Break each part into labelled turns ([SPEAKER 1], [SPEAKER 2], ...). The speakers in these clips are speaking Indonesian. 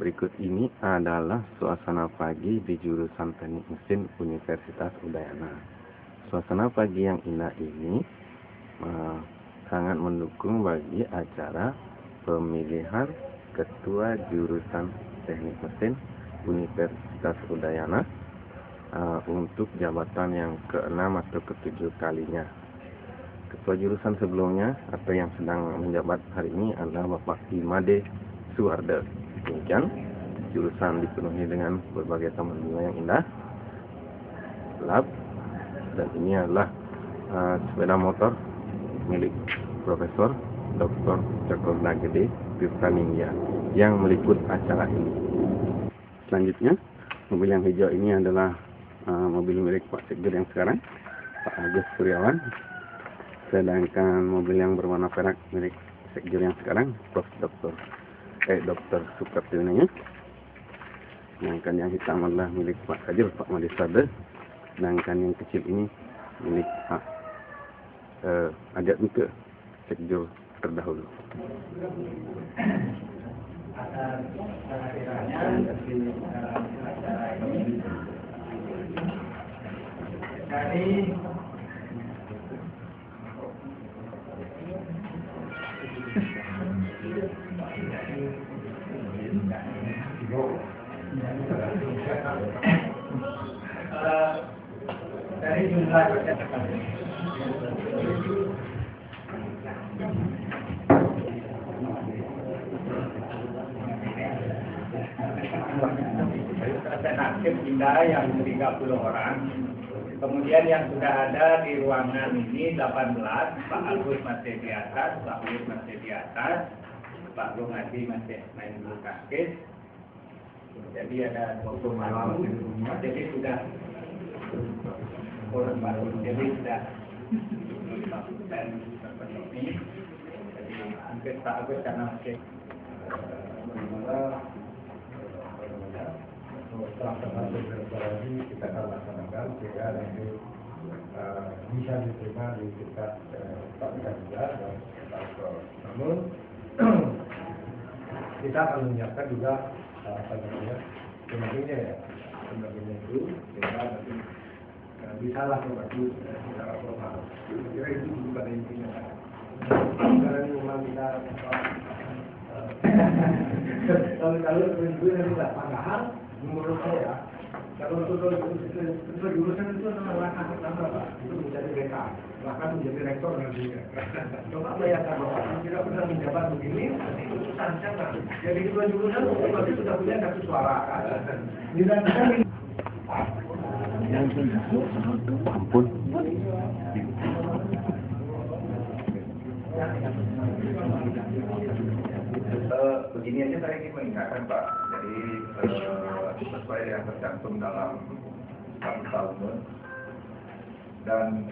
[SPEAKER 1] Berikut ini adalah suasana pagi di jurusan Teknik Mesin Universitas Udayana. Suasana pagi yang indah ini sangat mendukung bagi acara pemilihan Ketua Jurusan Teknik Mesin Universitas Udayana untuk jabatan yang ke-6 atau ke-7 kalinya. Ketua jurusan sebelumnya atau yang sedang menjabat hari ini adalah Bapak Imade Suwarda. Demikian, jurusan dipenuhi dengan berbagai taman bunga yang indah, lab, dan ini adalah sepeda motor milik Profesor Dr. Cakrogna Gede Tirtaningya yang meliput acara ini. Selanjutnya, mobil yang hijau ini adalah mobil milik Pak Sekjen yang sekarang, Pak Agus Suryawan. Sedangkan mobil yang berwarna perak milik Sekjen yang sekarang, Prof. Dr. Sukartiwinaya. Sedangkan yang hitam adalah milik Pak Kajil, Pak Madisade. Sedangkan yang kecil ini milik Pak Ajat Mika, Sekjen terdahulu.
[SPEAKER 2] Dari jumlah aktif pindah yang 30 orang. Kemudian yang sudah ada di ruangan ini 18, Pak Agus masih di atas, Pak Agus masih di atas, Pak Lumadi masih main bulu tangkis. Jadi ada 21, jadi sudah orang baru, jadi sudah terpenuhi. Jadi hampir Pak Agus karena masih
[SPEAKER 3] setelah termasuk berkolaborasi kita akan laksanakan sehingga nanti bisa diterima di tingkat Pak juga dan Pak. Namun kita akan menyiapkan juga pendampingnya ya, pendampingnya itu sehingga nanti bisa lah membantu secara formal. Kira itu bukan intinya. Karena memang kita kalau itu yang tidak padahal menurut saya kalau untuk jurusan itu adalah langkah pertama Pak, itu menjadi BK, bahkan menjadi rektor nantinya. Coba bayangkan Bapak, tidak pernah menjabat begini, itu susah sana. Jadi kedua jurusan berarti sudah punya kartu suara kan. Tidak bisa.
[SPEAKER 1] Ampun.
[SPEAKER 4] Begini aja saya ingin mengingatkan Pak, jadi sesuai yang tercantum dalam tahun dan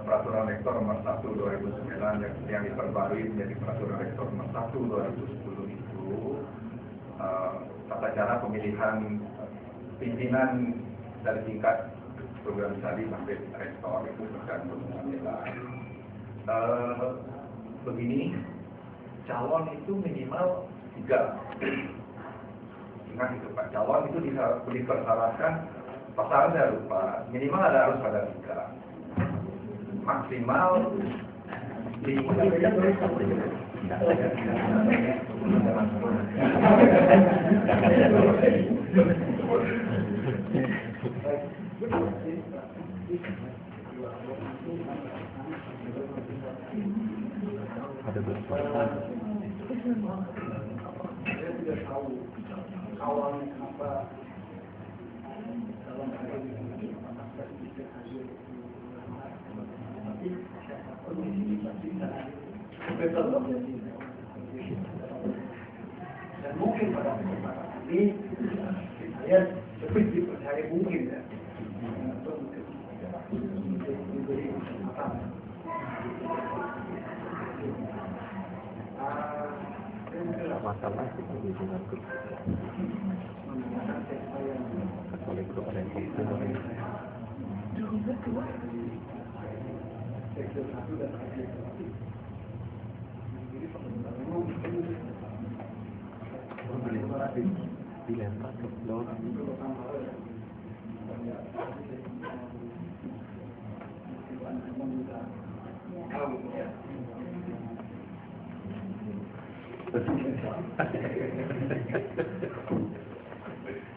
[SPEAKER 4] peraturan rektor nomor 1 2009 yang diperbarui menjadi peraturan rektor nomor 1 2010 itu tata cara pemilihan pimpinan dari tingkat program studi sampai rektor itu tercantum begini. Calon itu minimal 3. Ingat itu Pak, calon itu dipersyaratkan pasal saya lupa, minimal harus ada 3. Maksimal 5.
[SPEAKER 1] Ada berapa?
[SPEAKER 3] Saya tidak tahu awalnya kenapa dalam hal ini tapi kondisi pasti betul dan mungkin pada kesempatan ini saya lebih dipercaya mungkin ya untuk diberi kesempatan.
[SPEAKER 1] Masalah itu dengan Katolik itu ada yang
[SPEAKER 3] Terima kasih.
[SPEAKER 1] dilempar ke bawah.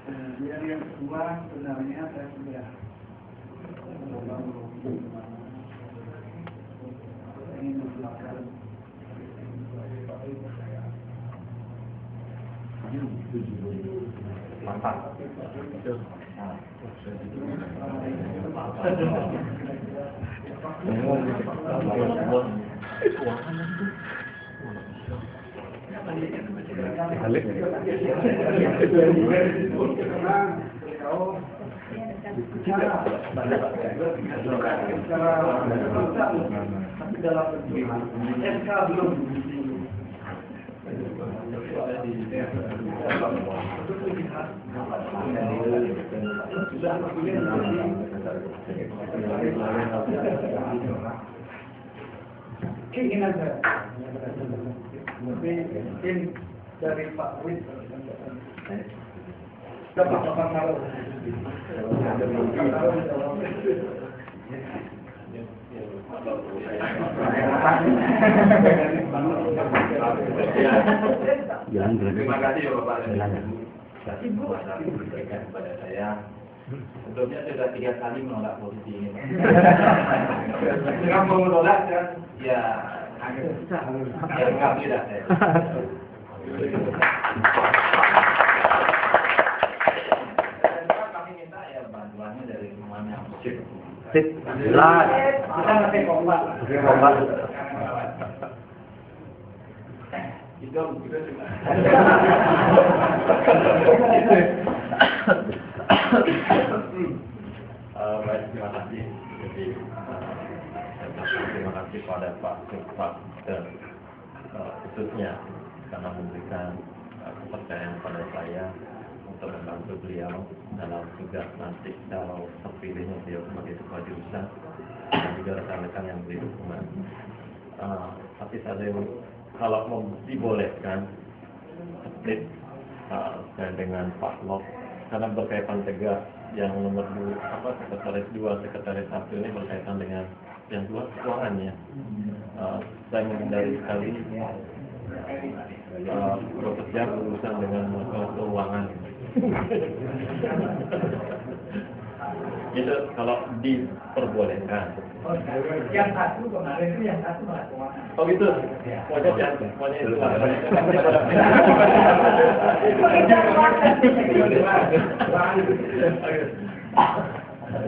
[SPEAKER 3] Kemudian yang kedua sebenarnya saya sudah ingin melakukan
[SPEAKER 1] Mantap.
[SPEAKER 3] keinginan saya, mungkin dari Pak Wid, dapat Pak Karo.
[SPEAKER 5] Terima kasih ya Bapak dan Ibu atas berikan kepada saya. Sebelumnya sudah 3 kali menolak posisi ini. Dengan mau menolak kan, ya agak susah. Ya enggak tidak saya. Kami minta ya bantuannya dari semuanya.
[SPEAKER 1] Sip, jelas.
[SPEAKER 3] Kita ngasih kompak.
[SPEAKER 5] Itu juga juga. Baik, terima kasih. Jadi terima kasih pada Pak Sukma dan khususnya karena memberikan kepercayaan pada saya untuk membantu beliau dalam tugas nanti kalau terpilihnya beliau sebagai ketua jurusan dan juga rekan-rekan yang beri dukungan. Tapi saya kalau mau dibolehkan split saya dengan Pak Lok karena berkaitan tegas yang nomor 2 sekretaris 2 sekretaris 1 ini berkaitan dengan yang 2 keuangannya. Saya menghindari sekali bekerja berurusan dengan masalah keuangan. Itu kalau diperbolehkan.
[SPEAKER 3] Yang satu kemarin itu yang satu malah keuangan.
[SPEAKER 5] Oh gitu? Pokoknya itu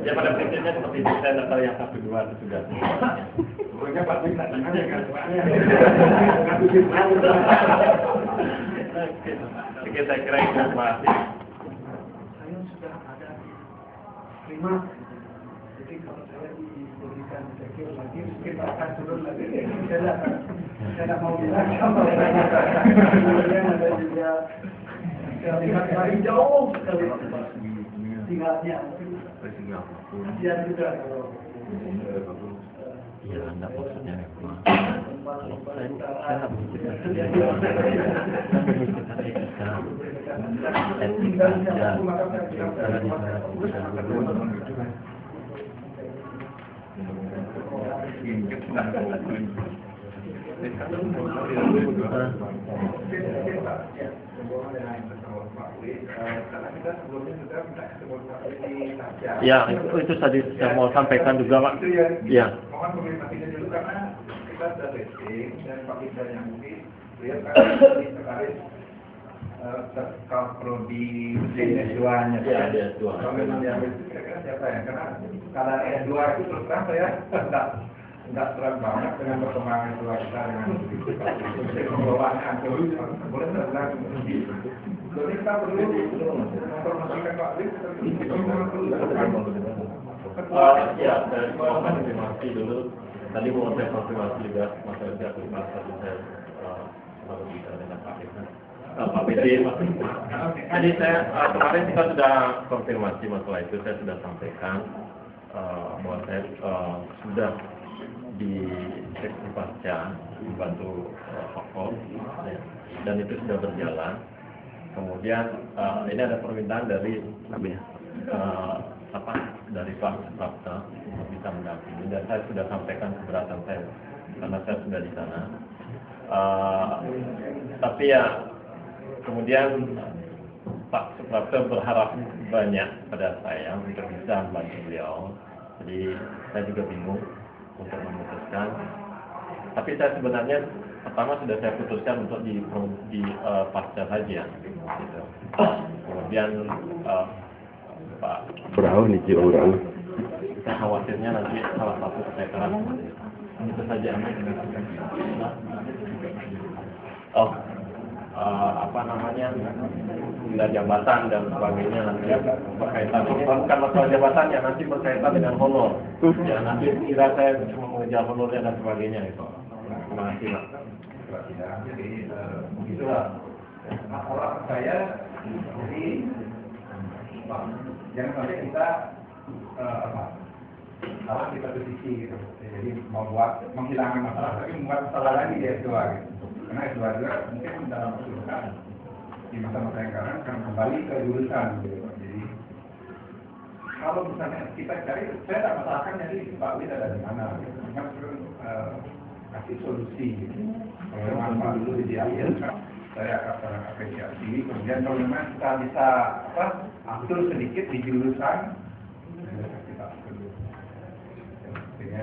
[SPEAKER 5] ya pada prinsipnya seperti itu, saya daftar yang 1, 2 itu sudah.
[SPEAKER 3] Pokoknya Pak Wid tak dengar kan?
[SPEAKER 5] Oke, saya kira itu masih.
[SPEAKER 3] Saya sudah ada terima. Jadi kalau saya diberikan sekir lagi, mungkin akan turun lagi. Saya tidak mau bilang sama. Kemudian ada juga saya lihat paling jauh sekali tinggalnya. Kasihan juga kalau.
[SPEAKER 5] Iya, enggak maksudnya kalau saya ya, itu tadi saya mau sampaikan juga, Pak. Ya.
[SPEAKER 4] Mohon komunikasinya dulu karena kita sudah testing dan Pak Ida yang mungkin beliau kan sekretaris prodi S2-nya.
[SPEAKER 5] Ya, S2.
[SPEAKER 4] Kalau memang yang itu kira-kira siapa ya? Karena kalau S2 itu terus terang saya enggak terang banget dengan perkembangan S2 kita dengan pengelolaannya. Boleh saya bilang begitu. Jadi kita perlu mempromosikan Pak Wid, kita perlu
[SPEAKER 5] ya, dari konfirmasi dulu. Tadi mau saya konfirmasi juga masalah sertifikat tadi saya baru bicara dengan Pak PD. Jadi saya kemarin kita sudah konfirmasi masalah itu, saya sudah sampaikan bahwa saya sudah di seksi pasca dibantu Pokok dan itu sudah berjalan. Kemudian ini ada permintaan dari dari Pak Suprapto untuk bisa mendampingi, dan saya sudah sampaikan keberatan saya karena saya sudah di sana. Tapi ya kemudian Pak Suprapto berharap banyak pada saya untuk bisa membantu beliau. Jadi saya juga bingung untuk memutuskan. Tapi saya sebenarnya pertama sudah saya putuskan untuk di pasca saja. Gitu. Kemudian Pak
[SPEAKER 1] Berau nih Urau.
[SPEAKER 5] saya khawatirnya nanti salah satu kecelakaan. Itu saja. Pindah jabatan dan sebagainya nanti berkaitan ini bukan masalah jabatannya, nanti berkaitan dengan honor. Ya nanti kira saya cuma mengejar honornya dan sebagainya itu. Terima kasih Pak.
[SPEAKER 4] Jadi begitulah. Nah, kalau saya jadi Pak, jangan sampai kita salah kita posisi gitu. Jadi membuat menghilangkan masalah, tapi membuat masalah lagi di S2 gitu. Karena S2 juga mungkin dalam waktu dekat di masa-masa yang sekarang akan kembali ke jurusan gitu. Jadi kalau misalnya kita cari, saya tak masalahkan jadi Pak Wid ada di mana gitu. Cuma kasih solusi gitu. Kalau memang dulu di akhir saya akan apresiasi. Kemudian kalau memang kita bisa atur sedikit di jurusan, kita atur. Artinya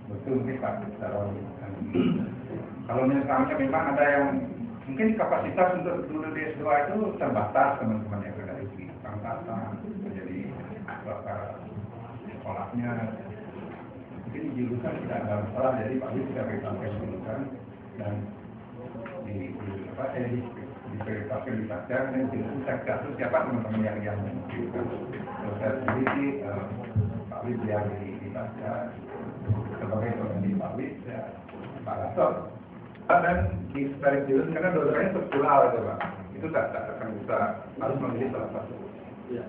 [SPEAKER 4] betul mungkin Pak kalau misalnya memang ada yang mungkin kapasitas untuk dulu di S2 itu terbatas, teman-teman yang ada di angkatan, jadi sekolahnya mungkin di jurusan tidak ada masalah, jadi Pak Wid sudah beritahukan jurusan dan diprioritaskan di Satgas dan di Satgas itu siapa teman-teman yang menunjukkan. Kalau saya sendiri sih Pak Wid yang di Satgas sebagai pengganti Pak Wid ya Pak Gatot. Dan di tarik jurusan karena dua-duanya struktural itu Pak, itu tak akan bisa harus memilih salah satu.
[SPEAKER 5] Ya,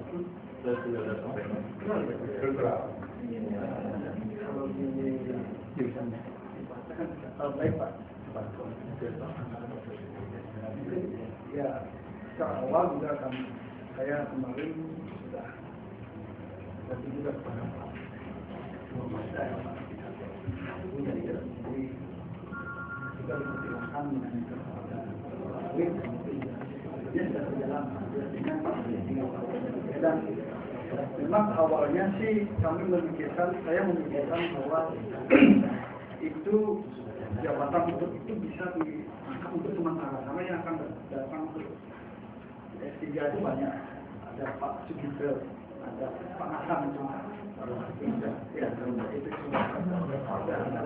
[SPEAKER 5] saya sudah ada sampaikan.
[SPEAKER 4] Struktural.
[SPEAKER 3] Kalau di jurusan baik Pak. Ya, secara awal juga saya kemarin sudah tapi juga kepada Pak. Jadi kita dipersilakan mengenai kepada dia sudah berjalan dan memang awalnya sih saya memikirkan bahwa itu jabatan untuk itu bisa diangkat untuk sementara karena yang akan datang untuk S3 itu banyak, ada Pak Sugito, ada Pak Hasan juga, ya itu juga ada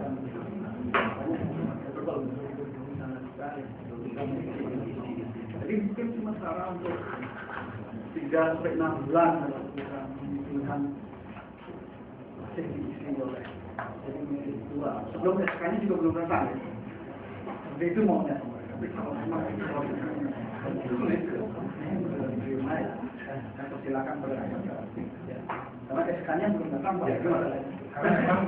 [SPEAKER 3] jadi mungkin sementara untuk 3-6 bulan pilihan masih diisi oleh jadi masih dua. Sebelum SK-nya juga belum datang ya. Jadi itu maunya. Tapi kalau memang sulit, saya persilakan pada karena SK-nya belum datang Pak.
[SPEAKER 4] Karena memang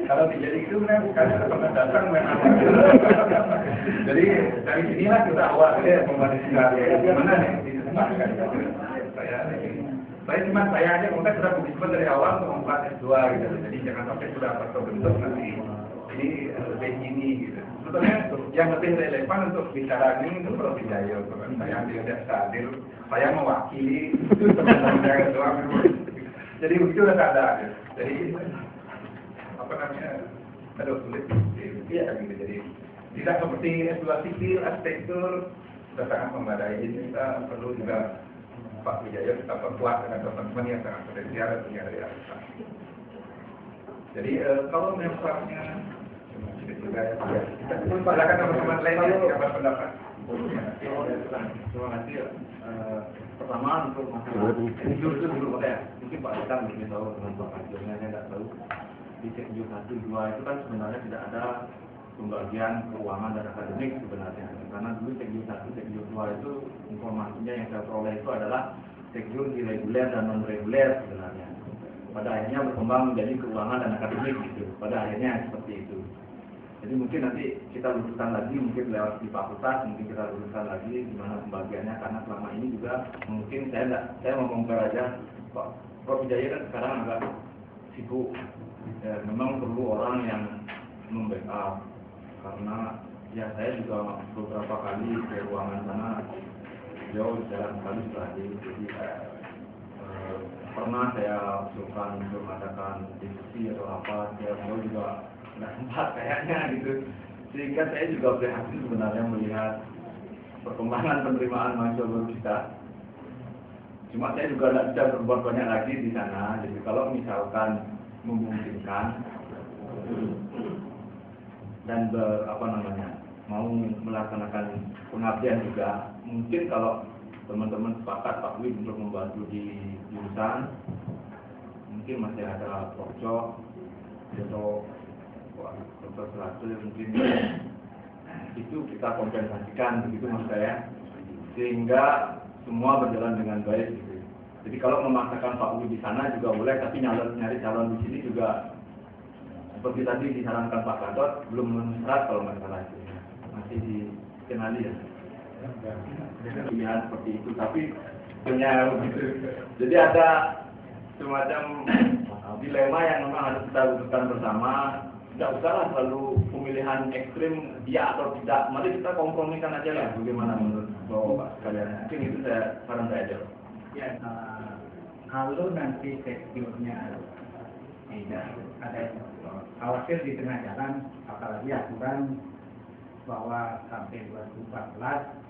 [SPEAKER 4] kalau jadi itu kan pernah datang memang. Jadi dari sinilah kita awalnya membantu gimana nih disempatkan. Saya aja konteks sudah komitmen dari awal untuk membuat S2 gitu. Jadi jangan sampai sudah terbentuk nanti ini lebih ini gitu. Sebetulnya yang lebih relevan untuk bicara ini itu Prof. Wijayo. Saya tidak hadir, saya mewakili teman-teman doang. Jadi itu sudah ada. Jadi apa namanya? Sulit. Jadi tidak seperti S2 sipil, arsitektur sudah sangat memadai. Jadi kita perlu juga Pak Wijayo kita perkuat dengan teman-teman yang sangat potensial dan punya dari atas. Jadi kalau misalnya juga ya, kita silakan teman-teman lain yang berpendapat.
[SPEAKER 6] Terima kasih. Pertama untuk masalah ini dulu ya. Mungkin Pak Hasan lebih tahu dengan Pak Hasilnya, saya tidak tahu. Di Sekju 1, 2 itu kan sebenarnya tidak ada pembagian keuangan dan akademik sebenarnya. Karena dulu Sekju 1, Sekju 2 itu informasinya yang saya peroleh itu adalah Sekju irreguler dan non-reguler sebenarnya. Pada akhirnya berkembang menjadi keuangan dan akademik gitu. Pada akhirnya seperti itu. Jadi mungkin nanti kita luruskan lagi, mungkin lewat di fakultas, mungkin kita luruskan lagi gimana pembagiannya, karena selama ini juga mungkin saya mau ngomong aja, Pak Prof. Wijaya kan sekarang agak sibuk, ya, memang perlu orang yang membackup, karena ya saya juga beberapa kali ke ruangan sana, jauh jarang sekali sekali, jadi pernah saya usulkan untuk mengadakan diskusi atau apa, saya juga nggak sempat kayaknya gitu, sehingga saya juga prihatin sebenarnya melihat perkembangan penerimaan mahasiswa baru kita. Cuma saya juga tidak bisa berbuat banyak lagi di sana, jadi kalau misalkan memungkinkan dan mau melaksanakan pengabdian juga, mungkin kalau teman-teman sepakat Pak Wi untuk membantu di jurusan, mungkin masih ada pokok atau Dr. Selatul, mungkin itu kita kompensasikan begitu mas saya, sehingga semua berjalan dengan baik gitu. Jadi kalau memaksakan Pak Wi di sana juga boleh, tapi nyari calon di sini juga seperti tadi disarankan Pak Gatot, belum memenuhi syarat kalau nggak salah itu, masih dikenali ya. Pilihan seperti itu, tapi punya begitu. Jadi ada semacam dilema yang memang harus kita lakukan bersama. Tidak usahlah selalu pemilihan ekstrim dia atau tidak. Mari kita kompromikan aja lah. Bagaimana menurut Bapak sekalian? Mungkin itu saran saya aja.
[SPEAKER 2] Ya, kalau nanti teksturnya tidak ada khawatir di tengah jalan, apalagi aturan bahwa sampai 2014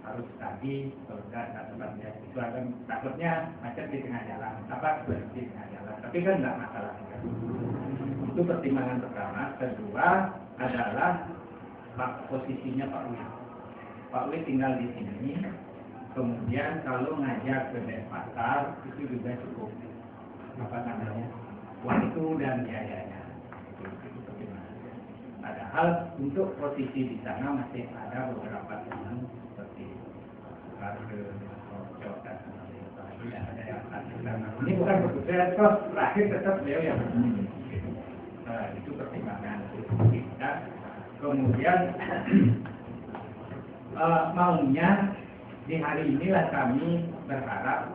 [SPEAKER 2] harus tadi, kalau tidak tempatnya itu akan takutnya macet di tengah jalan, berhenti di tengah jalan. Tapi kan tidak masalah. Itu pertimbangan pertama. Kedua adalah posisinya Pak Wi. Pak Wi tinggal di sini, kemudian kalau ngajak ke Denpasar itu juga cukup waktu dan biayanya. Padahal untuk posisi di sana masih ada beberapa teman seperti Karge, Kocok, dan tidak ada yang akan. Ini bukan keputusan, terakhir tetap beliau yang itu pertimbangan kita. Kemudian maunya di hari inilah kami berharap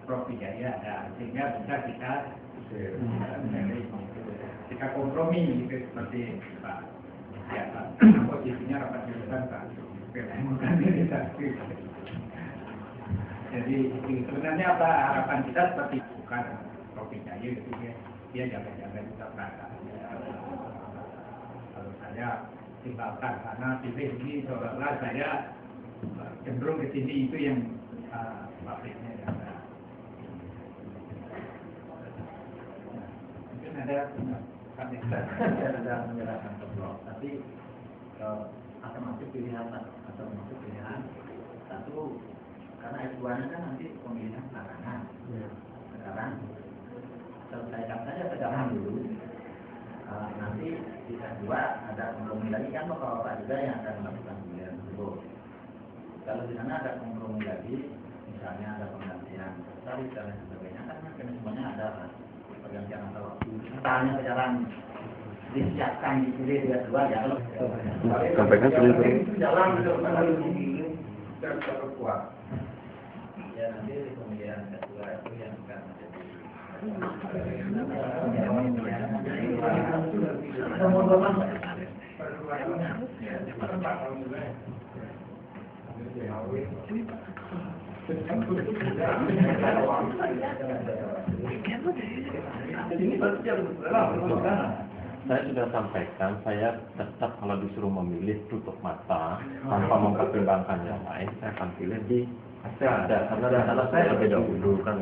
[SPEAKER 2] Prof. Wijaya ada, sehingga bisa kita kompromi gitu, seperti Pak ya, posisinya rapat jurusan Pak, bukan organisasi. Jadi sebenarnya apa harapan kita seperti bukan Prof. Wijaya gitu ya, dia jaga-jaga juga perasaan. Kalau saya tinggalkan karena pilih ini seolah-olah saya cenderung ke sini, itu yang pabriknya jaga. Mungkin ada
[SPEAKER 7] menyerahkan ke blok, tapi alternatif pilihan satu, karena S2-nya kan nanti pemilihan belakangan. Sekarang selesaikan saja sekarang dulu, nanti di S2 ada kompromi lagi kan bapak-bapak juga yang akan melakukan pilihan tersebut. Kalau di sana ada kompromi lagi, misalnya ada penggantian tarif dan lain sebagainya, kan mekanismenya ada pergantian antar waktu. Misalnya sekarang disiapkan di pilih S2 ya, kalau
[SPEAKER 1] sampaikan sendiri.
[SPEAKER 6] Jalan harus memilih dan terkuat.
[SPEAKER 7] Ya nanti di pemilihan S2 itu yang akan menjadi
[SPEAKER 5] Saya sudah sampaikan, saya tetap kalau disuruh memilih tutup mata tanpa mempertimbangkan yang lain, saya akan pilih di ada, karena saya lebih dahulu kan,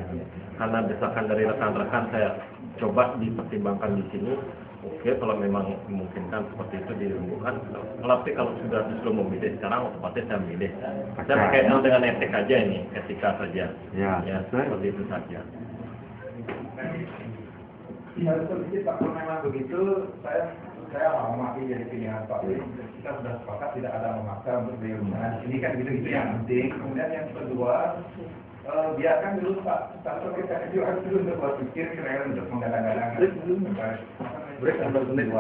[SPEAKER 5] karena desakan dari rekan-rekan saya coba dipertimbangkan di sini. Oke, kalau memang memungkinkan seperti itu dirembukan. Tapi kalau sudah disuruh memilih sekarang, otomatis saya milih. Saya berkaitan dengan etik aja ini, etika saja. Ya seperti itu saja.
[SPEAKER 4] Sedikit Pak, kalau memang begitu, saya menghormati jadi pilihan Pak. Kita sudah sepakat tidak ada memaksa untuk diumumkan. Ini kan gitu yang penting. Kemudian yang kedua, biarkan dulu Pak, satu kita juga dulu untuk berpikir kira-kira untuk menggadang-gadang break 15 menit.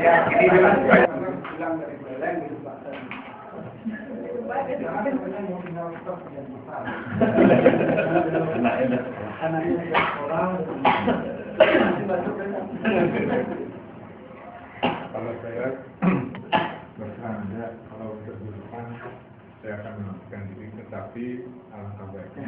[SPEAKER 3] Ya, ini bilang dari Beleng gitu Pak. Jangan sebenarnya mau tinggal stop dan besar. Anaknya sudah sekolah.
[SPEAKER 4] Kalau saya berserah Anda, kalau kebutuhan saya akan melakukan diri, tetapi alangkah baiknya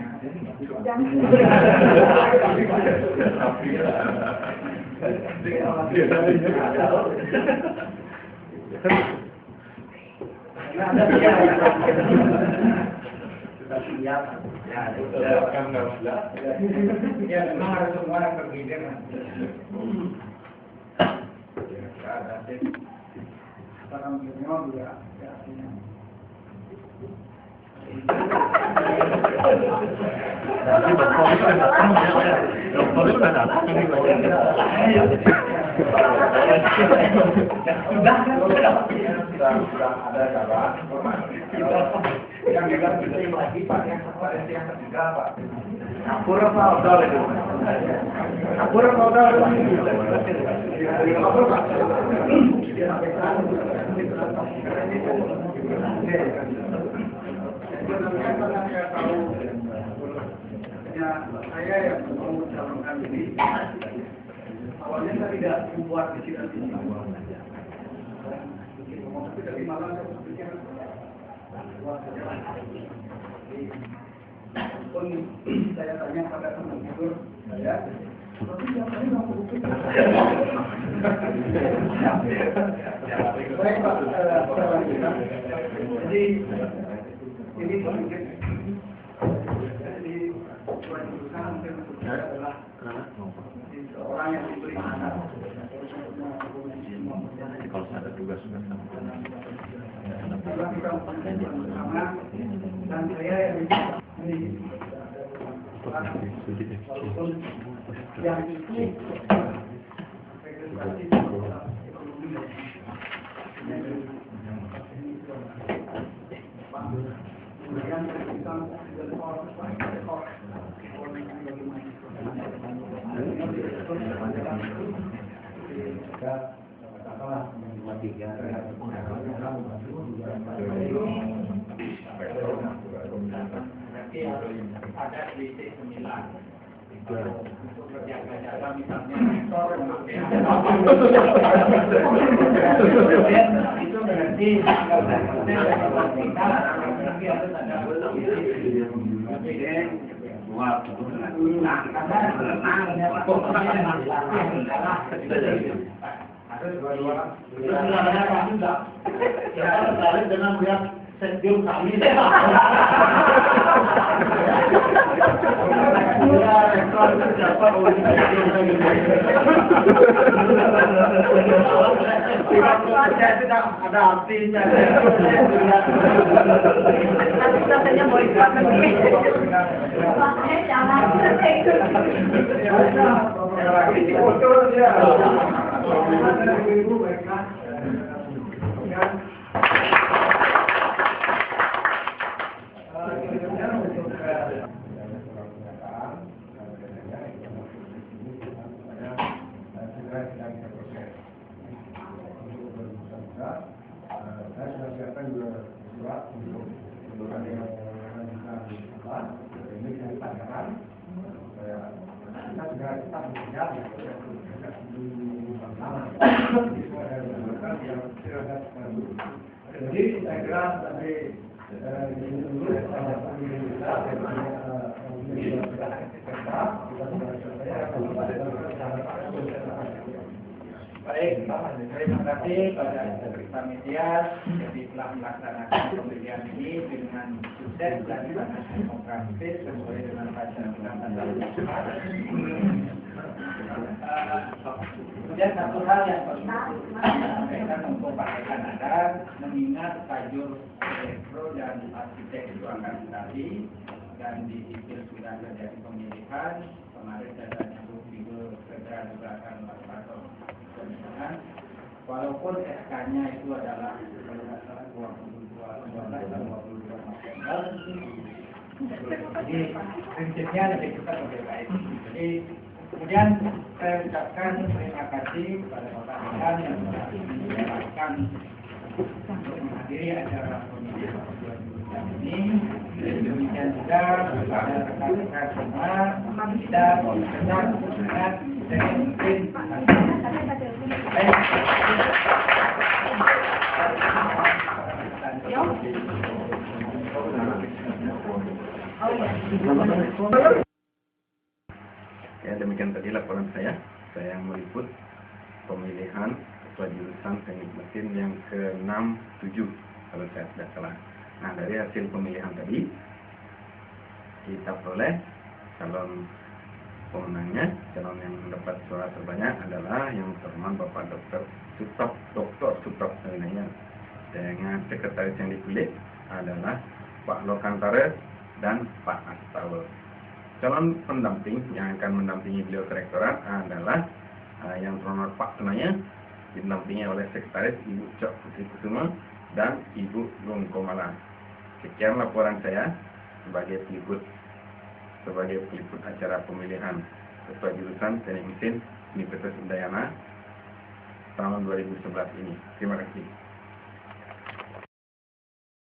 [SPEAKER 2] Ya, memang harus semua yang berbeda.
[SPEAKER 3] Sekarang junior juga ya.
[SPEAKER 5] Tapi dokter itu udah datang ya, dokter itu udah datang nih
[SPEAKER 4] sudah ada kabar yang bilang penting lagi Pak, yang ketiga Pak.
[SPEAKER 3] Kapur apa udah itu? Kapur apa udah itu? Kapur Pak. Saya yang mengucapkan ini awalnya saya tidak membuat pikiran ini, tapi dari malam saya berpikir pun saya tanya pada teman tidur saya, tapi siapa yang mau bukti? Baik Pak, jadi ini sedikit. Jadi jurusan mungkin untuk saya adalah seorang yang diberi anak.
[SPEAKER 5] kalau saya ada tugas bersama.
[SPEAKER 3] Dan saya yang walaupun yang itu registrasi ekonomi kemudian kita dari
[SPEAKER 2] ada di C9 untuk berjaga-jaga misalnya rektor itu berarti kita nanti harus ada harus dua-dua juga kita tertarik dengan melihat setiap kami ada artinya
[SPEAKER 8] katanya mau ikut lagi jangan
[SPEAKER 3] saya sudah siapkan juga surat untuk ada yang ini saya tanyakan kita sudah tetap bekerja jadi saya kira tadi ini dulu
[SPEAKER 2] baik, terima kasih pada panitia jadi telah melaksanakan pemilihan ini dengan sukses dan sangat demokratis sesuai dengan pancasila. Kemudian satu hal yang perlu disampaikan untuk Partai Kanada, mengingat tajur elektro dan arsitek itu akan tadi dan di sipil sudah terjadi pemilihan kemarin saya tanya Ibu Federal juga akan melakukan walaupun SK-nya itu adalah kalau nggak salah 22 November, jadi prinsipnya lebih cepat lebih baik. Jadi Kemudian saya ucapkan terima kasih kepada Bapak Dekan yang telah menyempatkan untuk menghadiri acara pemilihan ketua jurusan ini. Demikian juga kepada rekan-rekan semua kita tetap semangat dan mungkin
[SPEAKER 1] Ya, demikian tadi laporan saya. Saya meliput pemilihan ketua jurusan teknik mesin yang ke-67 kalau saya tidak salah. Nah, dari hasil pemilihan tadi kita peroleh calon pemenangnya, calon yang mendapat suara terbanyak adalah yang terhormat Bapak Dr. Suprap namanya. Dengan sekretaris yang dipilih adalah Pak Lokantara dan Pak Astawel. Calon pendamping yang akan mendampingi beliau ke rektorat adalah yang terhormat Pak Senaya, didampingi oleh sekretaris Ibu Cok Putri Kusuma dan Ibu Lung Komala. Sekian laporan saya sebagai peliput acara pemilihan ketua jurusan teknik mesin Universitas Udayana tahun 2011 ini. Terima kasih.